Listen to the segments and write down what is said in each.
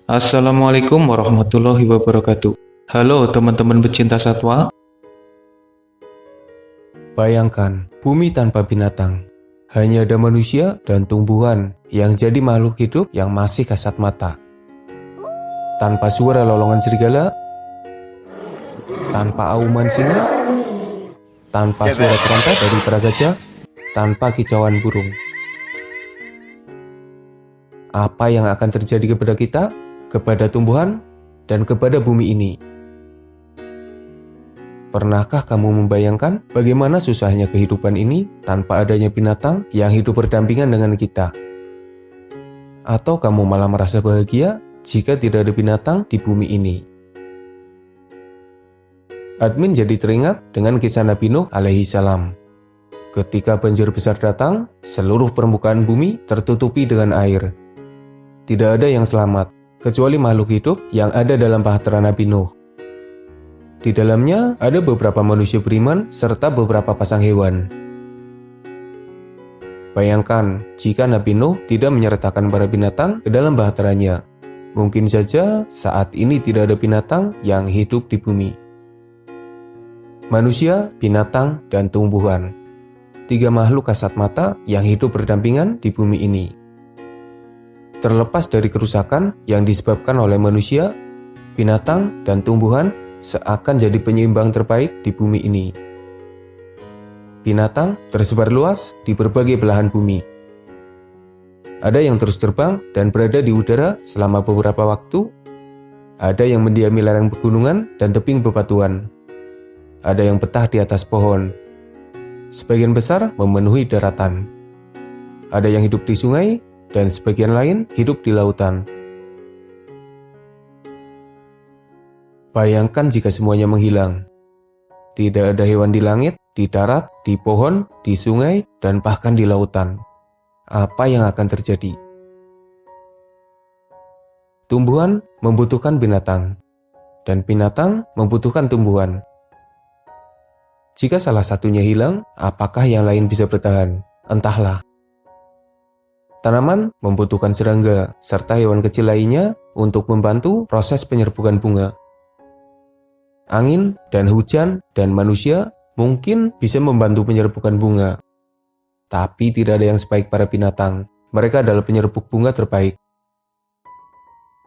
Assalamualaikum warahmatullahi wabarakatuh. Halo teman-teman pecinta satwa. Bayangkan, bumi tanpa binatang. Hanya ada manusia dan tumbuhan yang jadi makhluk hidup yang masih kasat mata. Tanpa suara lolongan serigala, tanpa auman singa, tanpa suara trompet dari para gajah, tanpa kicauan burung. Apa yang akan terjadi kepada kita, kepada tumbuhan, dan kepada bumi ini? Pernahkah kamu membayangkan bagaimana susahnya kehidupan ini tanpa adanya binatang yang hidup berdampingan dengan kita? Atau kamu malah merasa bahagia jika tidak ada binatang di bumi ini? Admin jadi teringat dengan kisah Nabi Nuh alaihi salam. Ketika banjir besar datang, seluruh permukaan bumi tertutupi dengan air. Tidak ada yang selamat, kecuali makhluk hidup yang ada dalam bahtera Nabi Nuh. Di dalamnya ada beberapa manusia beriman serta beberapa pasang hewan. Bayangkan jika Nabi Nuh tidak menyertakan para binatang ke dalam bahteranya. Mungkin saja saat ini tidak ada binatang yang hidup di bumi. Manusia, binatang, dan tumbuhan. 3 makhluk kasat mata yang hidup berdampingan di bumi ini. Terlepas dari kerusakan yang disebabkan oleh manusia, binatang dan tumbuhan seakan jadi penyeimbang terbaik di bumi ini. Binatang tersebar luas di berbagai belahan bumi. Ada yang terus terbang dan berada di udara selama beberapa waktu. Ada yang mendiami lereng pegunungan dan tebing bebatuan. Ada yang betah di atas pohon. Sebagian besar memenuhi daratan. Ada yang hidup di sungai, dan sebagian lain hidup di lautan. Bayangkan jika semuanya menghilang. Tidak ada hewan di langit, di darat, di pohon, di sungai, dan bahkan di lautan. Apa yang akan terjadi? Tumbuhan membutuhkan binatang, dan binatang membutuhkan tumbuhan. Jika salah satunya hilang, apakah yang lain bisa bertahan? Entahlah. Tanaman membutuhkan serangga serta hewan kecil lainnya untuk membantu proses penyerbukan bunga. Angin dan hujan dan manusia mungkin bisa membantu penyerbukan bunga. Tapi tidak ada yang sebaik para binatang. Mereka adalah penyerbuk bunga terbaik.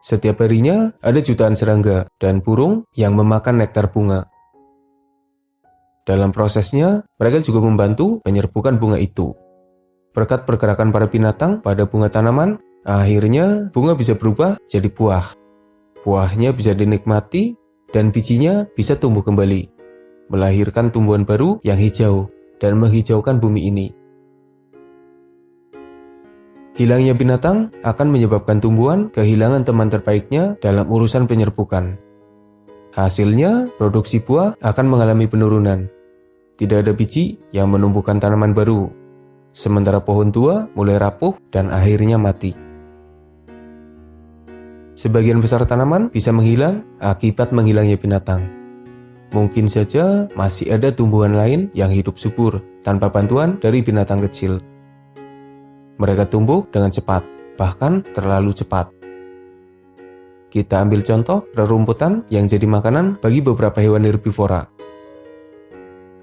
Setiap harinya ada jutaan serangga dan burung yang memakan nektar bunga. Dalam prosesnya, mereka juga membantu penyerbukan bunga itu. Berkat pergerakan para binatang pada bunga tanaman, akhirnya bunga bisa berubah jadi buah. Buahnya bisa dinikmati dan bijinya bisa tumbuh kembali, melahirkan tumbuhan baru yang hijau dan menghijaukan bumi ini. Hilangnya binatang akan menyebabkan tumbuhan kehilangan teman terbaiknya dalam urusan penyerbukan. Hasilnya, produksi buah akan mengalami penurunan. Tidak ada biji yang menumbuhkan tanaman baru. Sementara pohon tua mulai rapuh dan akhirnya mati. Sebagian besar tanaman bisa menghilang akibat menghilangnya binatang. Mungkin saja masih ada tumbuhan lain yang hidup subur tanpa bantuan dari binatang kecil. Mereka tumbuh dengan cepat, bahkan terlalu cepat. Kita ambil contoh rerumputan yang jadi makanan bagi beberapa hewan herbivora.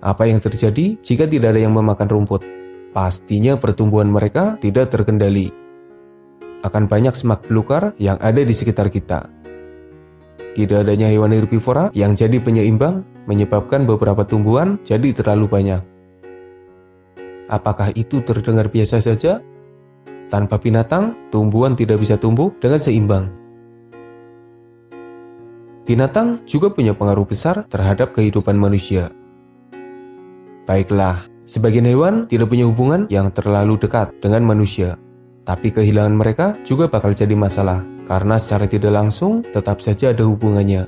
Apa yang terjadi jika tidak ada yang memakan rumput? Pastinya pertumbuhan mereka tidak terkendali. Akan banyak semak belukar yang ada di sekitar kita. Tidak adanya hewan herbivora yang jadi penyeimbang menyebabkan beberapa tumbuhan jadi terlalu banyak. Apakah itu terdengar biasa saja? Tanpa binatang, tumbuhan tidak bisa tumbuh dengan seimbang. Binatang juga punya pengaruh besar terhadap kehidupan manusia. Baiklah, sebagian hewan tidak punya hubungan yang terlalu dekat dengan manusia, tapi kehilangan mereka juga bakal jadi masalah, karena secara tidak langsung tetap saja ada hubungannya.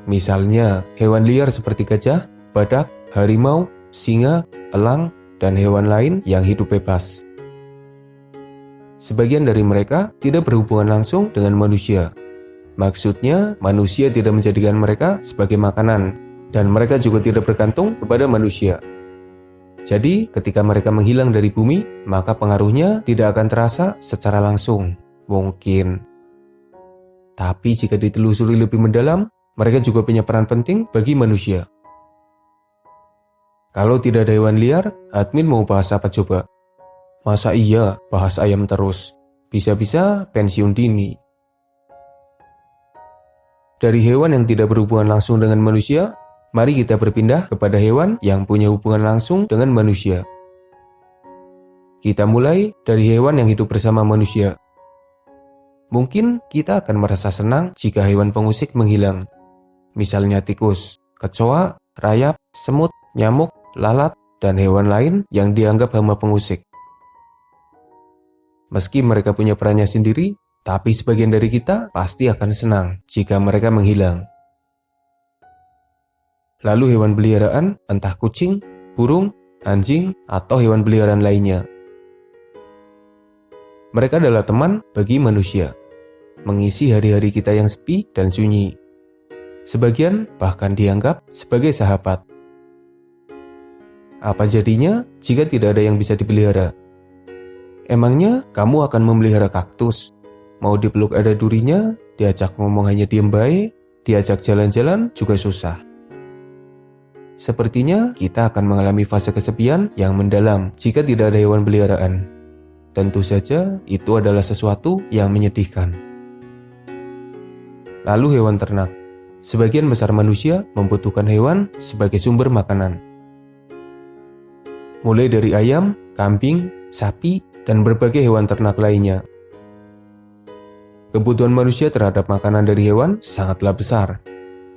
Misalnya, hewan liar seperti gajah, badak, harimau, singa, elang, dan hewan lain yang hidup bebas. Sebagian dari mereka tidak berhubungan langsung dengan manusia. Maksudnya, manusia tidak menjadikan mereka sebagai makanan, dan mereka juga tidak bergantung kepada manusia. Jadi, ketika mereka menghilang dari bumi, maka pengaruhnya tidak akan terasa secara langsung. Mungkin. Tapi jika ditelusuri lebih mendalam, mereka juga punya peran penting bagi manusia. Kalau tidak ada hewan liar, admin mau bahas apa coba? Masa iya bahas ayam terus? Bisa-bisa pensiun dini. Dari hewan yang tidak berhubungan langsung dengan manusia, mari kita berpindah kepada hewan yang punya hubungan langsung dengan manusia. Kita mulai dari hewan yang hidup bersama manusia. Mungkin kita akan merasa senang jika hewan pengusik menghilang. Misalnya tikus, kecoa, rayap, semut, nyamuk, lalat, dan hewan lain yang dianggap hama pengusik. Meski mereka punya perannya sendiri, tapi sebagian dari kita pasti akan senang jika mereka menghilang. Lalu hewan peliharaan, entah kucing, burung, anjing, atau hewan peliharaan lainnya. Mereka adalah teman bagi manusia, mengisi hari-hari kita yang sepi dan sunyi. Sebagian bahkan dianggap sebagai sahabat. Apa jadinya jika tidak ada yang bisa dipelihara? Emangnya kamu akan memelihara kaktus? Mau dipeluk ada durinya, diajak ngomong hanya diem baik, diajak jalan-jalan juga susah. Sepertinya kita akan mengalami fase kesepian yang mendalam jika tidak ada hewan peliharaan. Tentu saja itu adalah sesuatu yang menyedihkan. Lalu hewan ternak. Sebagian besar manusia membutuhkan hewan sebagai sumber makanan. Mulai dari ayam, kambing, sapi, dan berbagai hewan ternak lainnya. Kebutuhan manusia terhadap makanan dari hewan sangatlah besar.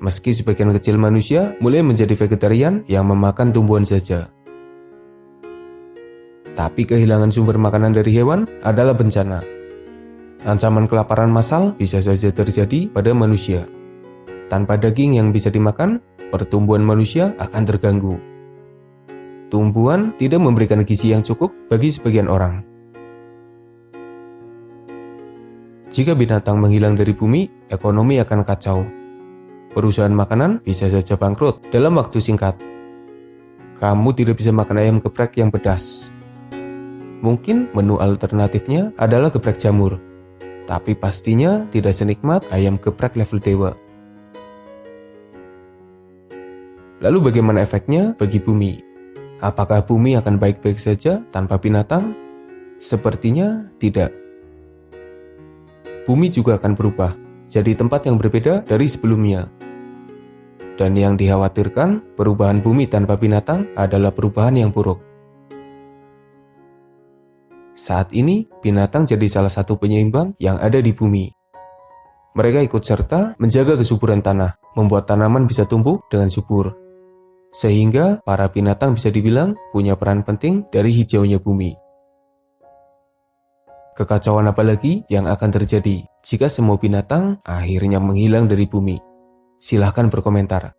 Meski sebagian kecil manusia mulai menjadi vegetarian yang memakan tumbuhan saja. Tapi kehilangan sumber makanan dari hewan adalah bencana. Ancaman kelaparan massal bisa saja terjadi pada manusia. Tanpa daging yang bisa dimakan, pertumbuhan manusia akan terganggu. Tumbuhan tidak memberikan gizi yang cukup bagi sebagian orang. Jika binatang menghilang dari bumi, ekonomi akan kacau. Perusahaan makanan bisa saja bangkrut dalam waktu singkat. Kamu tidak bisa makan ayam geprek yang pedas. Mungkin menu alternatifnya adalah geprek jamur, tapi pastinya tidak senikmat ayam geprek level dewa. Lalu bagaimana efeknya bagi bumi? Apakah bumi akan baik-baik saja tanpa binatang? Sepertinya tidak. Bumi juga akan berubah, jadi tempat yang berbeda dari sebelumnya. Dan yang dikhawatirkan, perubahan bumi tanpa binatang adalah perubahan yang buruk. Saat ini, binatang jadi salah satu penyeimbang yang ada di bumi. Mereka ikut serta menjaga kesuburan tanah, membuat tanaman bisa tumbuh dengan subur. Sehingga para binatang bisa dibilang punya peran penting dari hijaunya bumi. Kekacauan apa lagi yang akan terjadi jika semua binatang akhirnya menghilang dari bumi? Silahkan berkomentar.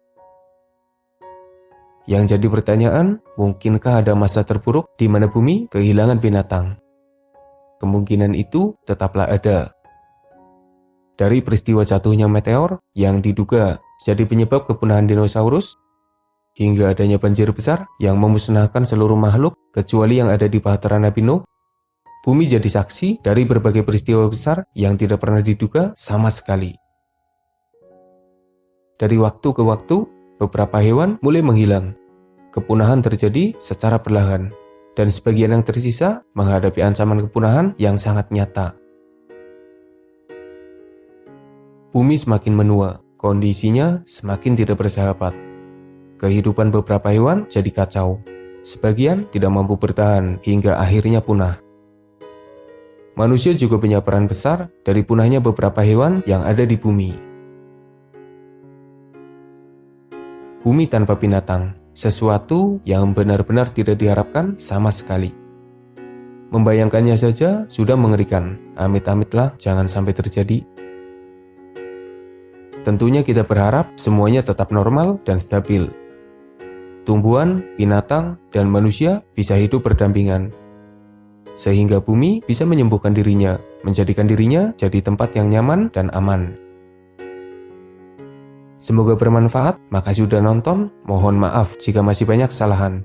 Yang jadi pertanyaan, mungkinkah ada masa terburuk di mana bumi kehilangan binatang? Kemungkinan itu tetaplah ada. Dari peristiwa jatuhnya meteor yang diduga jadi penyebab kepunahan dinosaurus, hingga adanya banjir besar yang memusnahkan seluruh makhluk kecuali yang ada di bahtera Nabi Nuh, bumi jadi saksi dari berbagai peristiwa besar yang tidak pernah diduga sama sekali. Dari waktu ke waktu, beberapa hewan mulai menghilang. Kepunahan terjadi secara perlahan. Dan sebagian yang tersisa menghadapi ancaman kepunahan yang sangat nyata. Bumi semakin menua, kondisinya semakin tidak bersahabat. Kehidupan beberapa hewan jadi kacau. Sebagian tidak mampu bertahan hingga akhirnya punah. Manusia juga punya peran besar dari punahnya beberapa hewan yang ada di bumi. Bumi tanpa binatang. Sesuatu yang benar-benar tidak diharapkan sama sekali. Membayangkannya saja sudah mengerikan. Amit-amitlah jangan sampai terjadi. Tentunya kita berharap semuanya tetap normal dan stabil. Tumbuhan, binatang, dan manusia bisa hidup berdampingan. Sehingga bumi bisa menyembuhkan dirinya, menjadikan dirinya jadi tempat yang nyaman dan aman. Semoga bermanfaat. Makasih sudah nonton. Mohon maaf jika masih banyak kesalahan.